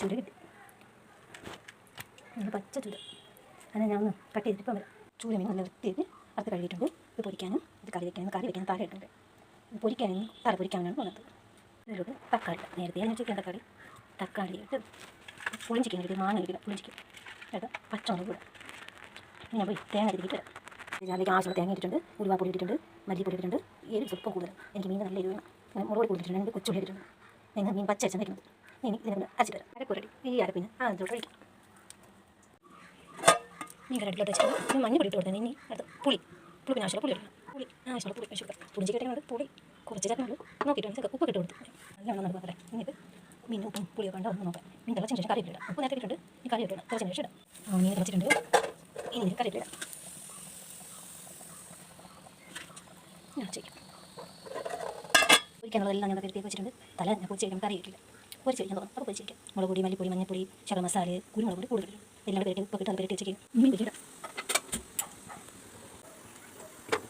ചൂര കിട്ടി. പച്ച ചൂര അതിനെ ഞാൻ ഒന്ന് കട്ട് ചെയ്തിട്ട് ഇപ്പം വരാം. ചൂര മീൻ നല്ല വൃത്തിയിട്ട് അത് കഴുകിയിട്ടുണ്ട്. ഇത് പൊരിക്കാനും ഇത് കറി വയ്ക്കാനും താഴെ ഇട്ടുണ്ട്. പൊരിക്കാനും തല പൊരിക്കാനാണ് പോകുന്നത്. ഇതിലോട്ട് തക്കാളി നേരത്തെ ഞാൻ ചിക്കൻ തക്കാളി ഇട്ട് പുളിഞ്ചിക്കാൻ കിട്ടി, മാങ്ങ കിട്ടില്ല പുളിഞ്ചിക്കും കേട്ടോ. പച്ചമുളക് കൂടെ ഞാൻ പോയി തേങ്ങ തിരിക്കിട്ട് അതിലേക്ക് ആവശ്യമുള്ള തേങ്ങ ഇട്ടിട്ടുണ്ട്, ഉരുവാപ്പൊടി ഇട്ടിട്ടുണ്ട്, മല്ലിപ്പൊടി ഇട്ടിട്ടുണ്ട്. എരിവ് സ്വല്പം കൂടുതൽ, എനിക്ക് മീൻ നല്ല എരിവ് വേണം. മുളക് കൊടുത്തിട്ടുണ്ട്, രണ്ട് കൊച്ചുള്ളി ഇട്ടിട്ടുണ്ട്. നിങ്ങൾ മീൻ പച്ച അരച്ചാണ് വയ്ക്കുന്നത്. ഇനി ഇതിനെ അരച്ചിട്ട് വരാം. അരപ്പുരടി ഈ അരപ്പിന് അതിലോട്ട് ഒഴിക്കും. മീൻ കരടിലോട്ട് വെച്ചിട്ട് ഇനി മഞ്ഞപ്പൊടി ഇട്ട് കൊടുത്തത്. ഇനി അടുത്ത് പുളിപ്പിന് ആവശ്യമുള്ള പുളി എടുക്കണം. ആവശ്യമുള്ള പുളി വെച്ച് കൊടുക്കാം. പുളിഞ്ചി കിട്ടുന്നത് പുളി കുറച്ച് ചേർക്കുന്നുള്ളൂ. നോക്കിയിട്ട് വേണം ഉപ്പ് ഇട്ട് കൊടുത്ത് നല്ലോണം നമുക്ക് പറയാം. എന്നിട്ട് മീൻ ഉപ്പും പുളിയൊക്കെ ഉണ്ടോ ഒന്ന് നോക്കാം. മീൻ തിളച്ചതിന് ശേഷം കറി ഇട്ടിടാം. ഉപ്പ് നേരത്തെ ഇട്ടിട്ടുണ്ട്, ഈ കറി ഇട്ടിടാം. തിളച്ചതിന് ശേഷം ഇടാം. മീൻ തിളച്ചിട്ടുണ്ട്, ഇനി കറി ഇട്ടിടാം. ഞാൻ ചെയ്യും പൊരിക്കാനുള്ളതെല്ലാം ഞാൻ കരുതി വെച്ചിട്ടുണ്ട്. തല ഞാൻ പൊരിച്ച് കഴിക്കാൻ കറി ഇട്ടില്ല, പൊരിച്ച് കഴിക്കാൻ തോന്നും. അപ്പോൾ പൊരിച്ചിരിക്കാം. മുളക് പൊടി, മല്ലിപ്പൊടി, മഞ്ഞപ്പൊടി, ശകല മസാല, കുരുമുളക് പൊടി കൂടുതൽ എല്ലാം കൂടെ ഉപ്പ് ഇട്ട് അത് പെരട്ടി വെച്ചിരിക്കും. മീൻ വെച്ചിടാം.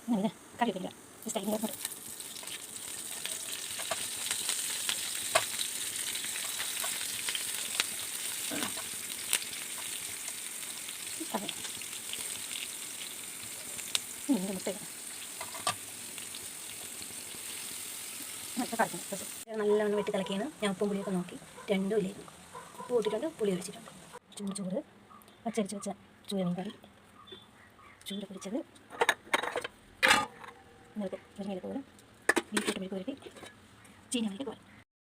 അങ്ങനെ കറി ഇട്ടില്ല. സ്റ്റൈൽ നോക്കുന്നുണ്ട്. നല്ലോണം വെട്ടി തിളക്കിയാണ്. ഞാൻ ഉപ്പും പുളിയൊക്കെ നോക്കി, രണ്ടും ഇല്ലായിരുന്നു. ഉപ്പ് ഇട്ടിട്ടുണ്ട്, പുളി ഒഴിച്ചിട്ടുണ്ട്. ചോറ് പച്ചരിച്ച് വെച്ച ചൂര മീൻ കറി, ചൂര പൊടിച്ചത്, മുരിങ്ങയില തോരൻ, ബീഫ് മെഴുക്ക് പുരട്ടി, ചീനി തോരൻ.